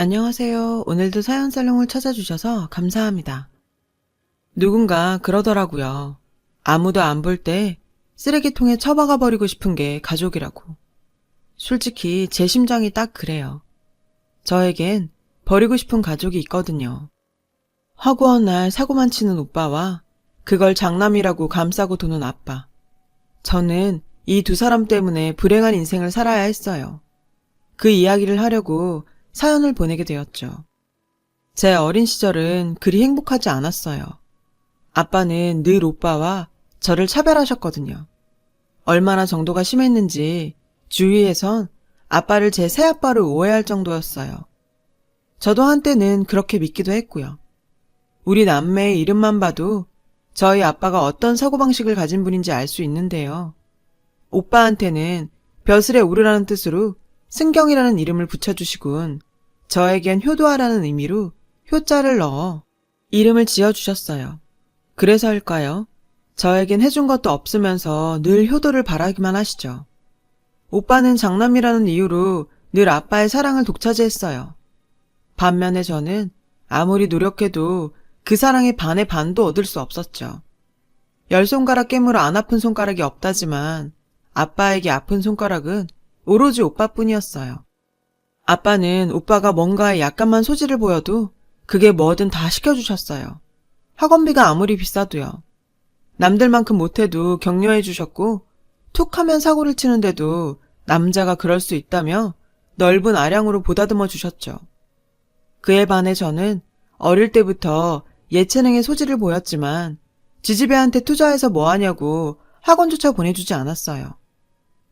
안녕하세요. 오늘도 사연살롱을 찾아주셔서 감사합니다. 누군가 그러더라고요. 아무도 안 볼 때 쓰레기통에 처박아 버리고 싶은 게 가족이라고. 솔직히 제 심정이 딱 그래요. 저에겐 버리고 싶은 가족이 있거든요. 허구한 날 사고만 치는 오빠와 그걸 장남이라고 감싸고 도는 아빠. 저는 이 두 사람 때문에 불행한 인생을 살아야 했어요. 그 이야기를 하려고 사연을 보내게 되었죠. 제 어린 시절은 그리 행복하지 않았어요. 아빠는 늘 오빠와 저를 차별하셨거든요. 얼마나 정도가 심했는지 주위에선 아빠를 제 새아빠로 오해할 정도였어요. 저도 한때는 그렇게 믿기도 했고요. 우리 남매의 이름만 봐도 저희 아빠가 어떤 사고방식을 가진 분인지 알 수 있는데요. 오빠한테는 벼슬에 오르라는 뜻으로 승경이라는 이름을 붙여주시곤 저에겐 효도하라는 의미로 효자를 넣어 이름을 지어주셨어요. 그래서일까요? 저에겐 해준 것도 없으면서 늘 효도를 바라기만 하시죠. 오빠는 장남이라는 이유로 늘 아빠의 사랑을 독차지했어요. 반면에 저는 아무리 노력해도 그 사랑의 반의 반도 얻을 수 없었죠. 10손가락 깨물어 안 아픈 손가락이 없다지만 아빠에게 아픈 손가락은 오로지 오빠뿐이었어요. 아빠는 오빠가 뭔가에 약간만 소질을 보여도 그게 뭐든 다 시켜주셨어요. 학원비가 아무리 비싸도요. 남들만큼 못해도 격려해 주셨고 툭 하면 사고를 치는데도 남자가 그럴 수 있다며 넓은 아량으로 보다듬어 주셨죠. 그에 반해 저는 어릴 때부터 예체능의 소질을 보였지만 지지배한테 투자해서 뭐하냐고 학원조차 보내주지 않았어요.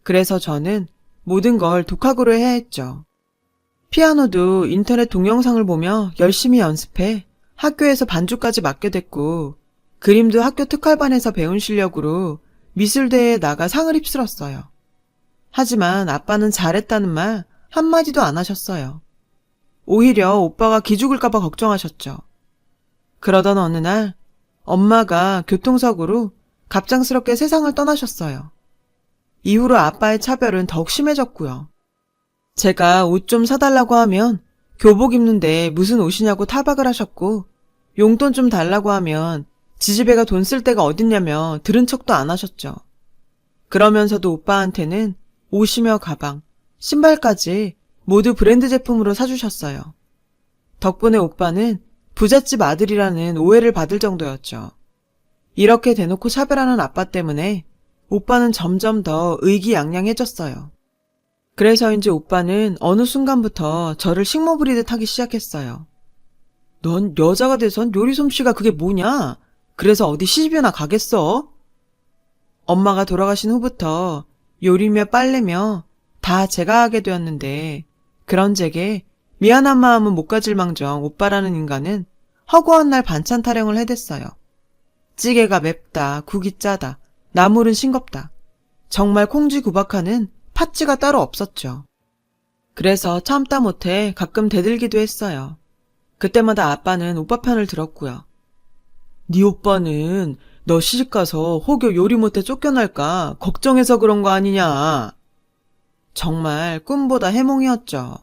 그래서 저는 모든 걸 독학으로 해야 했죠. 피아노도 인터넷 동영상을 보며 열심히 연습해 학교에서 반주까지 맡게 됐고 그림도 학교 특활반에서 배운 실력으로 미술대회에 나가 상을 휩쓸었어요. 하지만 아빠는 잘했다는 말 한마디도 안 하셨어요. 오히려 오빠가 기죽을까봐 걱정하셨죠. 그러던 어느 날 엄마가 교통사고로 갑작스럽게 세상을 떠나셨어요. 이후로 아빠의 차별은 더욱 심해졌고요. 제가 옷 좀 사달라고 하면 교복 입는데 무슨 옷이냐고 타박을 하셨고 용돈 좀 달라고 하면 지지배가 돈 쓸 데가 어딨냐며 들은 척도 안 하셨죠. 그러면서도 오빠한테는 옷이며 가방, 신발까지 모두 브랜드 제품으로 사주셨어요. 덕분에 오빠는 부잣집 아들이라는 오해를 받을 정도였죠. 이렇게 대놓고 차별하는 아빠 때문에 오빠는 점점 더 의기양양해졌어요. 그래서인지 오빠는 어느 순간부터 저를 식모 부리듯 하기 시작했어요. 넌 여자가 돼선 요리 솜씨가 그게 뭐냐? 그래서 어디 시집이나 가겠어? 엄마가 돌아가신 후부터 요리며 빨래며 다 제가 하게 되었는데 그런 제게 미안한 마음은 못 가질 망정 오빠라는 인간은 허구한 날 반찬 타령을 해댔어요. 찌개가 맵다, 국이 짜다, 나물은 싱겁다. 정말 콩쥐구박하는 팥쥐가 따로 없었죠. 그래서 참다 못해 가끔 대들기도 했어요. 그때마다 아빠는 오빠 편을 들었고요. 네 오빠는 너 시집가서 혹여 요리 못해 쫓겨날까 걱정해서 그런 거 아니냐. 정말 꿈보다 해몽이었죠.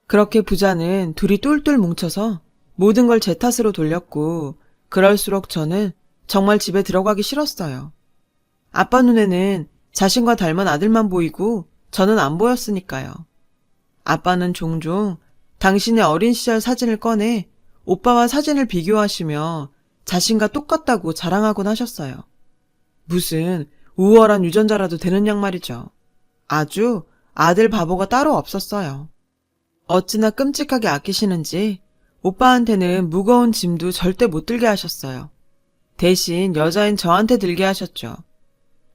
그렇게 부자는 둘이 똘똘 뭉쳐서 모든 걸 제 탓으로 돌렸고 그럴수록 저는 정말 집에 들어가기 싫었어요. 아빠 눈에는 자신과 닮은 아들만 보이고 저는 안 보였으니까요. 아빠는 종종 당신의 어린 시절 사진을 꺼내 오빠와 사진을 비교하시며 자신과 똑같다고 자랑하곤 하셨어요. 무슨 우월한 유전자라도 되는 양 말이죠. 아주 아들 바보가 따로 없었어요. 어찌나 끔찍하게 아끼시는지 오빠한테는 무거운 짐도 절대 못 들게 하셨어요. 대신 여자인 저한테 들게 하셨죠.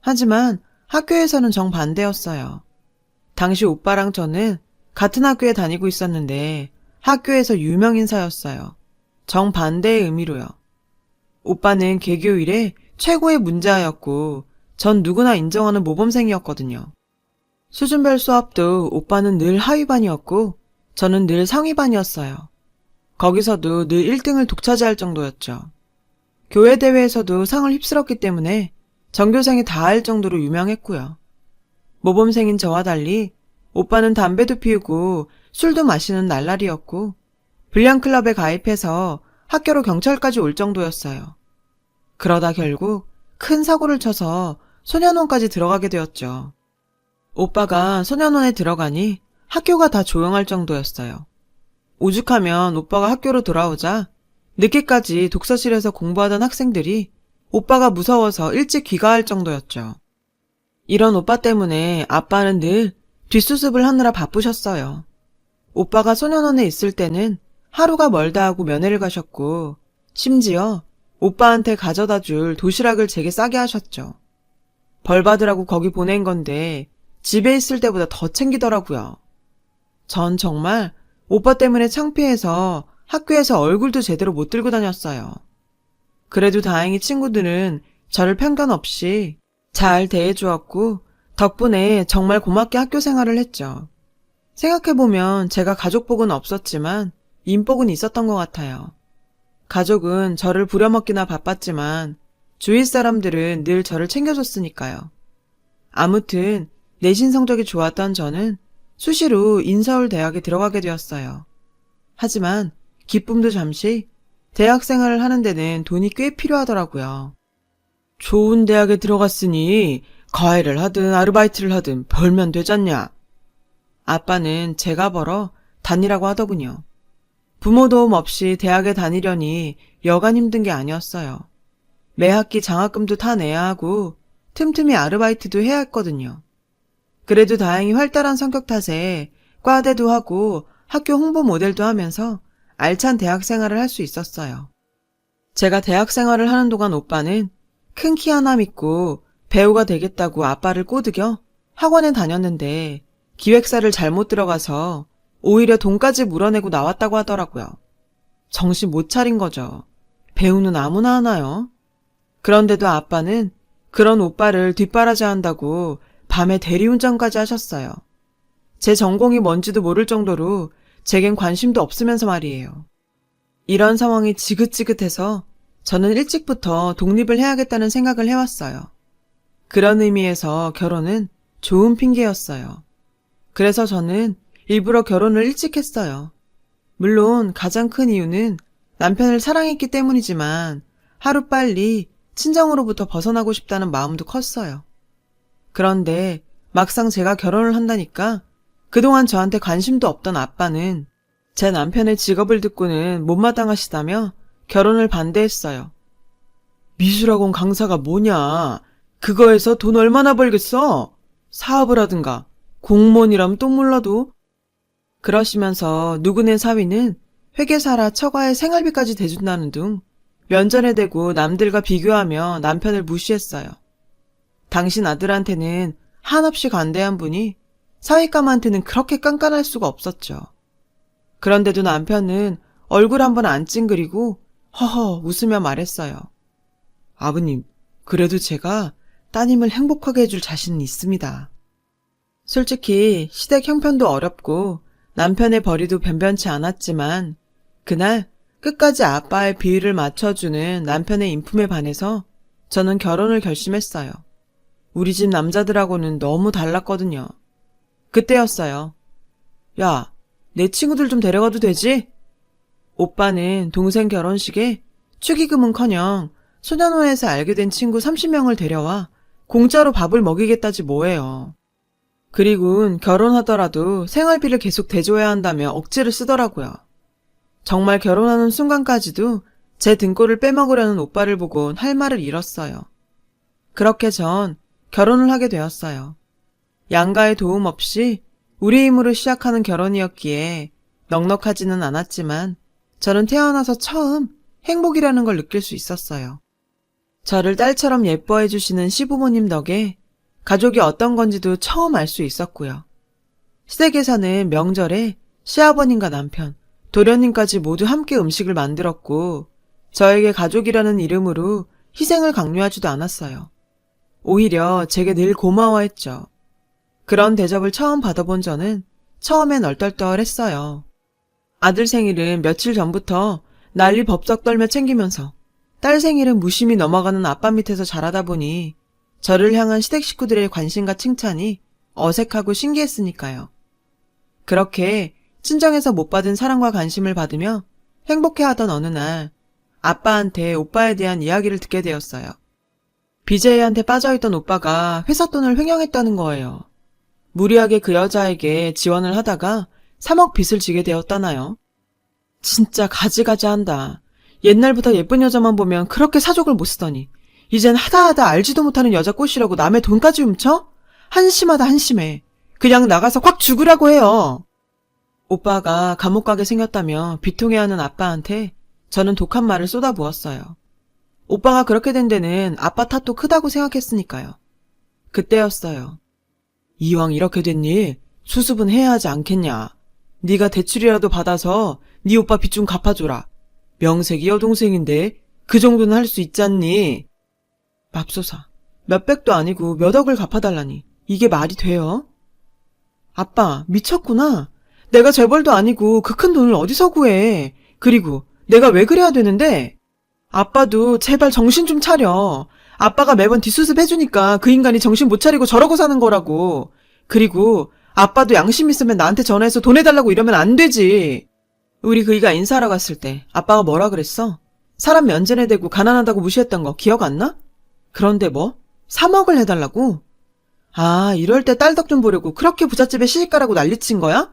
하지만 학교에서는 정반대였어요. 당시 오빠랑 저는 같은 학교에 다니고 있었는데 학교에서 유명 인사였어요. 정반대의 의미로요. 오빠는 개교 이래 최고의 문제아였고 전 누구나 인정하는 모범생이었거든요. 수준별 수업도 오빠는 늘 하위반이었고 저는 늘 상위반이었어요. 거기서도 늘 1등을 독차지할 정도였죠. 교회 대회에서도 상을 휩쓸었기 때문에 전교생이 다 알 정도로 유명했고요. 모범생인 저와 달리 오빠는 담배도 피우고 술도 마시는 날라리였고 불량클럽에 가입해서 학교로 경찰까지 올 정도였어요. 그러다 결국 큰 사고를 쳐서 소년원까지 들어가게 되었죠. 오빠가 소년원에 들어가니 학교가 다 조용할 정도였어요. 오죽하면 오빠가 학교로 돌아오자 늦게까지 독서실에서 공부하던 학생들이 오빠가 무서워서 일찍 귀가할 정도였죠. 이런 오빠 때문에 아빠는 늘 뒷수습을 하느라 바쁘셨어요. 오빠가 소년원에 있을 때는 하루가 멀다 하고 면회를 가셨고 심지어 오빠한테 가져다 줄 도시락을 제게 싸게 하셨죠. 벌 받으라고 거기 보낸 건데 집에 있을 때보다 더 챙기더라고요. 전 정말 오빠 때문에 창피해서 학교에서 얼굴도 제대로 못 들고 다녔어요. 그래도 다행히 친구들은 저를 편견 없이 잘 대해주었고 덕분에 정말 고맙게 학교 생활을 했죠. 생각해보면 제가 가족복은 없었지만 인복은 있었던 것 같아요. 가족은 저를 부려먹기나 바빴지만 주위 사람들은 늘 저를 챙겨줬으니까요. 아무튼 내신 성적이 좋았던 저는 수시로 인서울 대학에 들어가게 되었어요. 하지만 기쁨도 잠시 대학 생활을 하는 데는 돈이 꽤 필요하더라고요. 좋은 대학에 들어갔으니 과외를 하든 아르바이트를 하든 벌면 되잖냐. 아빠는 제가 벌어 다니라고 하더군요. 부모 도움 없이 대학에 다니려니 여간 힘든 게 아니었어요. 매 학기 장학금도 다 내야 하고 틈틈이 아르바이트도 해야 했거든요. 그래도 다행히 활달한 성격 탓에 과대도 하고 학교 홍보 모델도 하면서 알찬 대학 생활을 할 수 있었어요. 제가 대학 생활을 하는 동안 오빠는 큰 키 하나 믿고 배우가 되겠다고 아빠를 꼬드겨 학원에 다녔는데 기획사를 잘못 들어가서 오히려 돈까지 물어내고 나왔다고 하더라고요. 정신 못 차린 거죠. 배우는 아무나 하나요? 그런데도 아빠는 그런 오빠를 뒷바라지한다고 밤에 대리운전까지 하셨어요. 제 전공이 뭔지도 모를 정도로 제겐 관심도 없으면서 말이에요. 이런 상황이 지긋지긋해서 저는 일찍부터 독립을 해야겠다는 생각을 해왔어요. 그런 의미에서 결혼은 좋은 핑계였어요. 그래서 저는 일부러 결혼을 일찍 했어요. 물론 가장 큰 이유는 남편을 사랑했기 때문이지만 하루빨리 친정으로부터 벗어나고 싶다는 마음도 컸어요. 그런데 막상 제가 결혼을 한다니까 그동안 저한테 관심도 없던 아빠는 제 남편의 직업을 듣고는 못마땅하시다며 결혼을 반대했어요. 미술학원 강사가 뭐냐? 그거에서 돈 얼마나 벌겠어? 사업을 하든가 공무원이라면 또 몰라도. 그러시면서 누구네 사위는 회계사라 처가에 생활비까지 대준다는 둥 면전에 대고 남들과 비교하며 남편을 무시했어요. 당신 아들한테는 한없이 관대한 분이 사위감한테는 그렇게 깐깐할 수가 없었죠. 그런데도 남편은 얼굴 한번 안 찡그리고 허허 웃으며 말했어요. 아버님, 그래도 제가 따님을 행복하게 해줄 자신은 있습니다. 솔직히 시댁 형편도 어렵고 남편의 벌이도 변변치 않았지만 그날 끝까지 아빠의 비위를 맞춰주는 남편의 인품에 반해서 저는 결혼을 결심했어요. 우리 집 남자들하고는 너무 달랐거든요. 그때였어요. 야, 내 친구들 좀 데려가도 되지? 오빠는 동생 결혼식에 축의금은커녕 소년원에서 알게 된 친구 30명을 데려와 공짜로 밥을 먹이겠다지 뭐예요. 그리고는 결혼하더라도 생활비를 계속 대줘야 한다며 억지를 쓰더라고요. 정말 결혼하는 순간까지도 제 등골을 빼먹으려는 오빠를 보곤 할 말을 잃었어요. 그렇게 전 결혼을 하게 되었어요. 양가의 도움 없이 우리 힘으로 시작하는 결혼이었기에 넉넉하지는 않았지만 저는 태어나서 처음 행복이라는 걸 느낄 수 있었어요. 저를 딸처럼 예뻐해 주시는 시부모님 덕에 가족이 어떤 건지도 처음 알 수 있었고요. 시댁에서는 명절에 시아버님과 남편, 도련님까지 모두 함께 음식을 만들었고 저에게 가족이라는 이름으로 희생을 강요하지도 않았어요. 오히려 제게 늘 고마워했죠. 그런 대접을 처음 받아본 저는 처음엔 얼떨떨했어요. 아들 생일은 며칠 전부터 난리 법석 떨며 챙기면서 딸 생일은 무심히 넘어가는 아빠 밑에서 자라다 보니 저를 향한 시댁 식구들의 관심과 칭찬이 어색하고 신기했으니까요. 그렇게 친정에서 못 받은 사랑과 관심을 받으며 행복해하던 어느 날 아빠한테 오빠에 대한 이야기를 듣게 되었어요. BJ한테 빠져있던 오빠가 회사 돈을 횡령했다는 거예요. 무리하게 그 여자에게 지원을 하다가 3억 빚을 지게 되었다나요? 진짜 가지가지한다. 옛날부터 예쁜 여자만 보면 그렇게 사족을 못 쓰더니 이젠 하다하다 알지도 못하는 여자 꼬시려고 남의 돈까지 훔쳐? 한심하다 한심해. 그냥 나가서 확 죽으라고 해요. 오빠가 감옥 가게 생겼다며 비통해하는 아빠한테 저는 독한 말을 쏟아부었어요. 오빠가 그렇게 된 데는 아빠 탓도 크다고 생각했으니까요. 그때였어요. 이왕 이렇게 됐니 수습은 해야 하지 않겠냐. 네가 대출이라도 받아서 네 오빠 빚 좀 갚아줘라. 명색이 여동생인데 그 정도는 할 수 있잖니. 맙소사. 몇백도 아니고 몇 억을 갚아달라니. 이게 말이 돼요? 아빠 미쳤구나. 내가 재벌도 아니고 그 큰 돈을 어디서 구해. 그리고 내가 왜 그래야 되는데? 아빠도 제발 정신 좀 차려. 아빠가 매번 뒷수습 해주니까 그 인간이 정신 못 차리고 저러고 사는 거라고. 그리고 아빠도 양심 있으면 나한테 전화해서 돈 해달라고 이러면 안 되지. 우리 그이가 인사하러 갔을 때 아빠가 뭐라 그랬어? 사람 면전에 대고 가난하다고 무시했던 거 기억 안 나? 그런데 뭐? 3억을 해달라고? 아, 이럴 때 딸 덕 좀 보려고 그렇게 부잣집에 시집가라고 난리친 거야?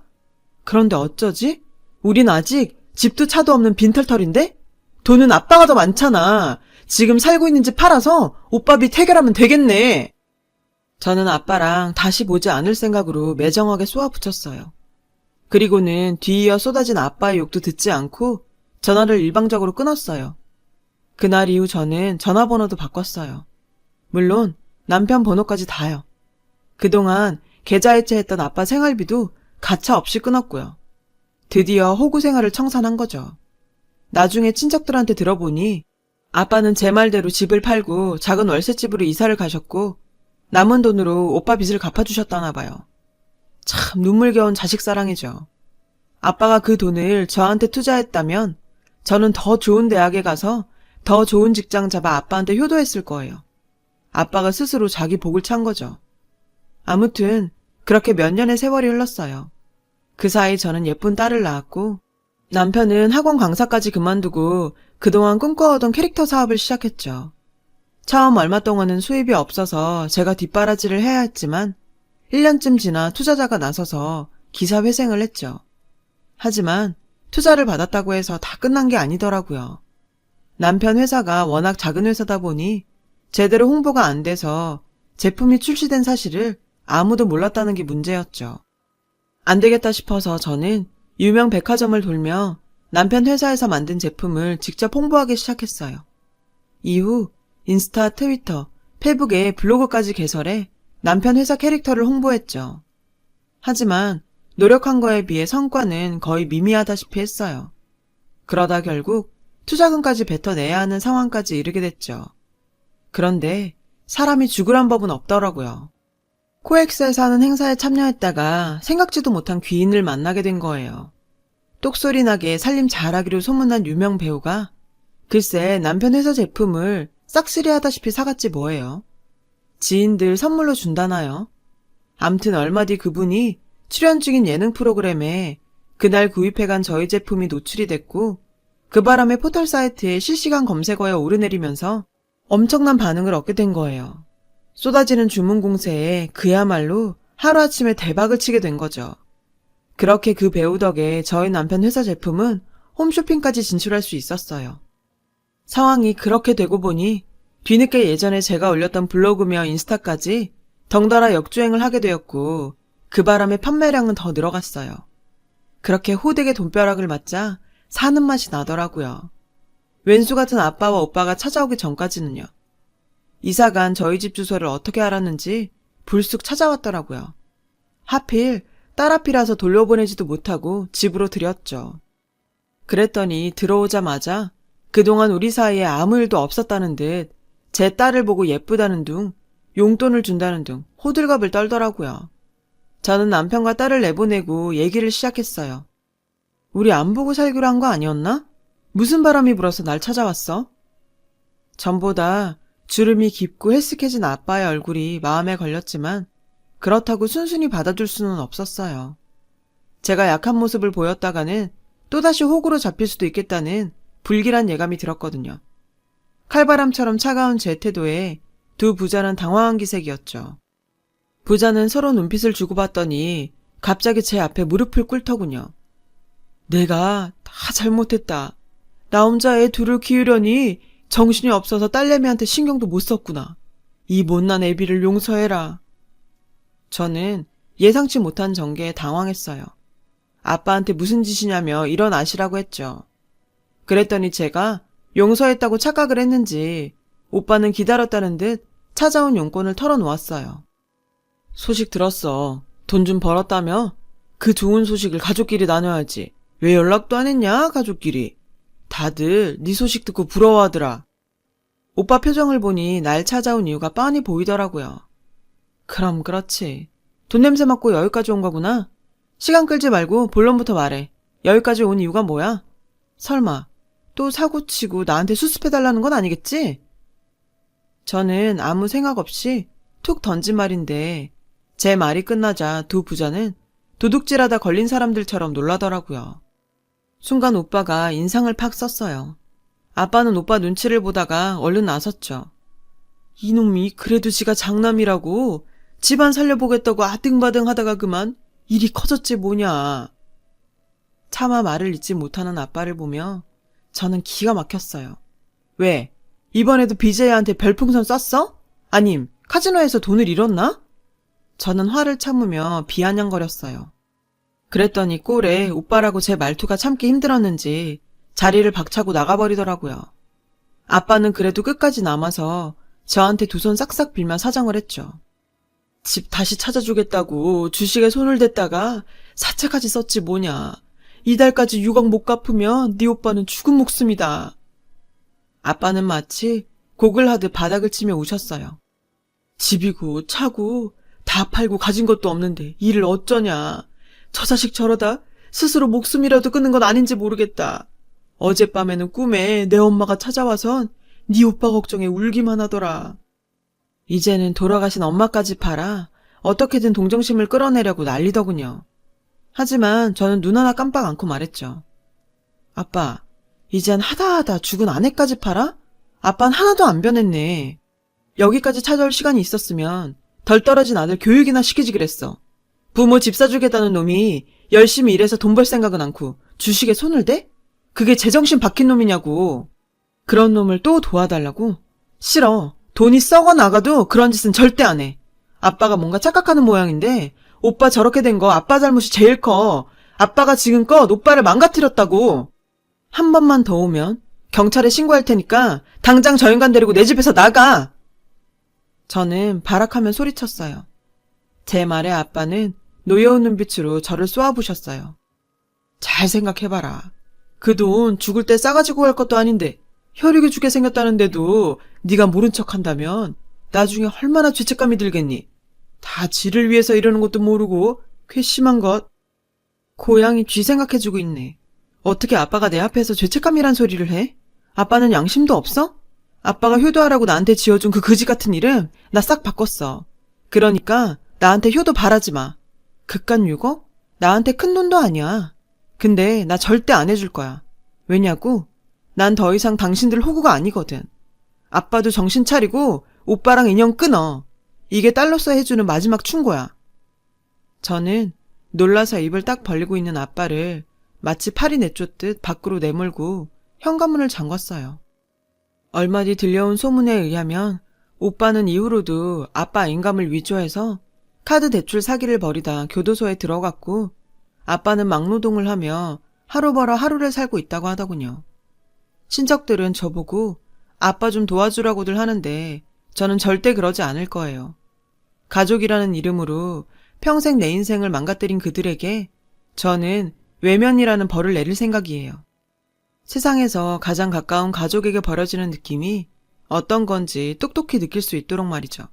그런데 어쩌지? 우린 아직 집도 차도 없는 빈털털인데? 돈은 아빠가 더 많잖아. 지금 살고 있는 집 팔아서 오빠 빚 해결하면 되겠네. 저는 아빠랑 다시 보지 않을 생각으로 매정하게 쏘아붙였어요. 그리고는 뒤이어 쏟아진 아빠의 욕도 듣지 않고 전화를 일방적으로 끊었어요. 그날 이후 저는 전화번호도 바꿨어요. 물론 남편 번호까지 다요. 그동안 계좌 해체했던 아빠 생활비도 가차 없이 끊었고요. 드디어 호구 생활을 청산한 거죠. 나중에 친척들한테 들어보니 아빠는 제 말대로 집을 팔고 작은 월세집으로 이사를 가셨고 남은 돈으로 오빠 빚을 갚아주셨다나 봐요. 참 눈물겨운 자식 사랑이죠. 아빠가 그 돈을 저한테 투자했다면 저는 더 좋은 대학에 가서 더 좋은 직장 잡아 아빠한테 효도했을 거예요. 아빠가 스스로 자기 복을 찬 거죠. 아무튼 그렇게 몇 년의 세월이 흘렀어요. 그 사이 저는 예쁜 딸을 낳았고 남편은 학원 강사까지 그만두고 그동안 꿈꿔오던 캐릭터 사업을 시작했죠. 처음 얼마 동안은 수입이 없어서 제가 뒷바라지를 해야 했지만 1년쯤 지나 투자자가 나서서 기사 회생을 했죠. 하지만 투자를 받았다고 해서 다 끝난 게 아니더라고요. 남편 회사가 워낙 작은 회사다 보니 제대로 홍보가 안 돼서 제품이 출시된 사실을 아무도 몰랐다는 게 문제였죠. 안 되겠다 싶어서 저는 유명 백화점을 돌며 남편 회사에서 만든 제품을 직접 홍보하기 시작했어요. 이후 인스타, 트위터, 페북에 블로그까지 개설해 남편 회사 캐릭터를 홍보했죠. 하지만 노력한 거에 비해 성과는 거의 미미하다시피 했어요. 그러다 결국 투자금까지 뱉어내야 하는 상황까지 이르게 됐죠. 그런데 사람이 죽으란 법은 없더라고요. 코엑스에서 하는 행사에 참여했다가 생각지도 못한 귀인을 만나게 된 거예요. 똑소리 나게 살림 잘하기로 소문난 유명 배우가 글쎄 남편 회사 제품을 싹쓸이 하다시피 사갔지 뭐예요. 지인들 선물로 준다나요? 암튼 얼마 뒤 그분이 출연 중인 예능 프로그램에 그날 구입해간 저희 제품이 노출이 됐고 그 바람에 포털 사이트에 실시간 검색어에 오르내리면서 엄청난 반응을 얻게 된 거예요. 쏟아지는 주문 공세에 그야말로 하루아침에 대박을 치게 된 거죠. 그렇게 그 배우 덕에 저희 남편 회사 제품은 홈쇼핑까지 진출할 수 있었어요. 상황이 그렇게 되고 보니 뒤늦게 예전에 제가 올렸던 블로그며 인스타까지 덩달아 역주행을 하게 되었고 그 바람에 판매량은 더 늘어갔어요. 그렇게 호되게 돈벼락을 맞자 사는 맛이 나더라고요. 왼수 같은 아빠와 오빠가 찾아오기 전까지는요. 이사간 저희 집 주소를 어떻게 알았는지 불쑥 찾아왔더라고요. 하필 딸 앞이라서 돌려보내지도 못하고 집으로 들였죠. 그랬더니 들어오자마자 그동안 우리 사이에 아무 일도 없었다는 듯 제 딸을 보고 예쁘다는 둥, 용돈을 준다는 둥 호들갑을 떨더라고요. 저는 남편과 딸을 내보내고 얘기를 시작했어요. 우리 안 보고 살기로 한 거 아니었나? 무슨 바람이 불어서 날 찾아왔어? 전보다 주름이 깊고 헬쓱해진 아빠의 얼굴이 마음에 걸렸지만 그렇다고 순순히 받아줄 수는 없었어요. 제가 약한 모습을 보였다가는 또다시 호구로 잡힐 수도 있겠다는 불길한 예감이 들었거든요. 칼바람처럼 차가운 제 태도에 두 부자는 당황한 기색이었죠. 부자는 서로 눈빛을 주고받더니 갑자기 제 앞에 무릎을 꿇더군요. 내가 다 잘못했다. 나 혼자 애 둘을 키우려니 정신이 없어서 딸내미한테 신경도 못 썼구나. 이 못난 애비를 용서해라. 저는 예상치 못한 전개에 당황했어요. 아빠한테 무슨 짓이냐며 일어나시라고 했죠. 그랬더니 제가 용서했다고 착각을 했는지 오빠는 기다렸다는 듯 찾아온 용건을 털어놓았어요. 소식 들었어. 돈 좀 벌었다며? 그 좋은 소식을 가족끼리 나눠야지. 왜 연락도 안 했냐, 가족끼리. 다들 네 소식 듣고 부러워하더라. 오빠 표정을 보니 날 찾아온 이유가 뻔히 보이더라고요. 그럼 그렇지. 돈 냄새 맡고 여기까지 온 거구나. 시간 끌지 말고 본론부터 말해. 여기까지 온 이유가 뭐야? 설마 또 사고치고 나한테 수습해달라는 건 아니겠지? 저는 아무 생각 없이 툭 던진 말인데 제 말이 끝나자 두 부자는 도둑질하다 걸린 사람들처럼 놀라더라고요. 순간 오빠가 인상을 팍 썼어요. 아빠는 오빠 눈치를 보다가 얼른 나섰죠. 이놈이 그래도 지가 장남이라고 집안 살려보겠다고 아등바등 하다가 그만 일이 커졌지 뭐냐. 차마 말을 잇지 못하는 아빠를 보며 저는 기가 막혔어요. 왜? 이번에도 BJ한테 별풍선 쐈어? 아님 카지노에서 돈을 잃었나? 저는 화를 참으며 비아냥거렸어요. 그랬더니 꼴에 오빠라고 제 말투가 참기 힘들었는지 자리를 박차고 나가버리더라고요. 아빠는 그래도 끝까지 남아서 저한테 두 손 싹싹 빌며 사정을 했죠. 집 다시 찾아주겠다고 주식에 손을 댔다가 사채까지 썼지 뭐냐. 이달까지 6억 못 갚으면 네 오빠는 죽은 목숨이다. 아빠는 마치 곡을 하듯 바닥을 치며 우셨어요. 집이고 차고 다 팔고 가진 것도 없는데 일을 어쩌냐. 저 자식 저러다 스스로 목숨이라도 끊는 건 아닌지 모르겠다. 어젯밤에는 꿈에 내 엄마가 찾아와선 네 오빠 걱정에 울기만 하더라. 이제는 돌아가신 엄마까지 팔아 어떻게든 동정심을 끌어내려고 난리더군요. 하지만 저는 눈 하나 깜빡 않고 말했죠. 아빠, 이젠 하다하다 죽은 아내까지 팔아? 아빠는 하나도 안 변했네. 여기까지 찾아올 시간이 있었으면 덜 떨어진 아들 교육이나 시키지 그랬어. 부모 집 사주겠다는 놈이 열심히 일해서 돈 벌 생각은 않고 주식에 손을 대? 그게 제정신 박힌 놈이냐고. 그런 놈을 또 도와달라고? 싫어. 돈이 썩어 나가도 그런 짓은 절대 안 해. 아빠가 뭔가 착각하는 모양인데 오빠 저렇게 된 거 아빠 잘못이 제일 커. 아빠가 지금껏 오빠를 망가뜨렸다고. 한 번만 더 오면 경찰에 신고할 테니까 당장 저 인간 데리고 내 집에서 나가. 저는 발악하며 소리쳤어요. 제 말에 아빠는 노여운 눈빛으로 저를 쏘아부셨어요. 잘 생각해봐라. 그 돈 죽을 때 싸가지고 갈 것도 아닌데 혈육이 죽게 생겼다는데도 네가 모른 척한다면 나중에 얼마나 죄책감이 들겠니? 다 지를 위해서 이러는 것도 모르고 괘씸한 것. 고양이 쥐 생각해주고 있네. 어떻게 아빠가 내 앞에서 죄책감이란 소리를 해? 아빠는 양심도 없어? 아빠가 효도하라고 나한테 지어준 그 거지 같은 이름 나 싹 바꿨어. 그러니까 나한테 효도 바라지 마. 그깟 6억? 나한테 큰 돈도 아니야. 근데 나 절대 안 해줄 거야. 왜냐고? 난 더 이상 당신들 호구가 아니거든. 아빠도 정신 차리고 오빠랑 인연 끊어. 이게 딸로서 해주는 마지막 충고야. 저는 놀라서 입을 딱 벌리고 있는 아빠를 마치 팔이 내쫓듯 밖으로 내몰고 현관문을 잠궜어요. 얼마 뒤 들려온 소문에 의하면 오빠는 이후로도 아빠 인감을 위조해서 카드 대출 사기를 벌이다 교도소에 들어갔고 아빠는 막노동을 하며 하루 벌어 하루를 살고 있다고 하더군요. 친척들은 저보고 아빠 좀 도와주라고들 하는데 저는 절대 그러지 않을 거예요. 가족이라는 이름으로 평생 내 인생을 망가뜨린 그들에게 저는 외면이라는 벌을 내릴 생각이에요. 세상에서 가장 가까운 가족에게 벌어지는 느낌이 어떤 건지 똑똑히 느낄 수 있도록 말이죠.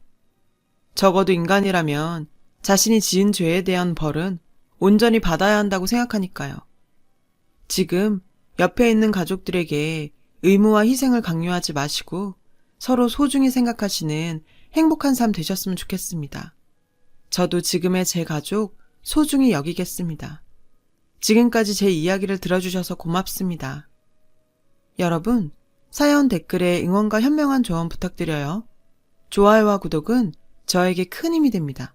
적어도 인간이라면 자신이 지은 죄에 대한 벌은 온전히 받아야 한다고 생각하니까요. 지금 옆에 있는 가족들에게 의무와 희생을 강요하지 마시고 서로 소중히 생각하시는 행복한 삶 되셨으면 좋겠습니다. 저도 지금의 제 가족 소중히 여기겠습니다. 지금까지 제 이야기를 들어주셔서 고맙습니다. 여러분, 사연 댓글에 응원과 현명한 조언 부탁드려요. 좋아요와 구독은 저에게 큰 힘이 됩니다.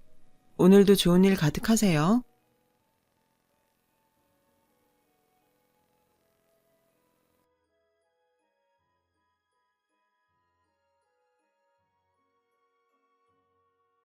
오늘도 좋은 일 가득하세요.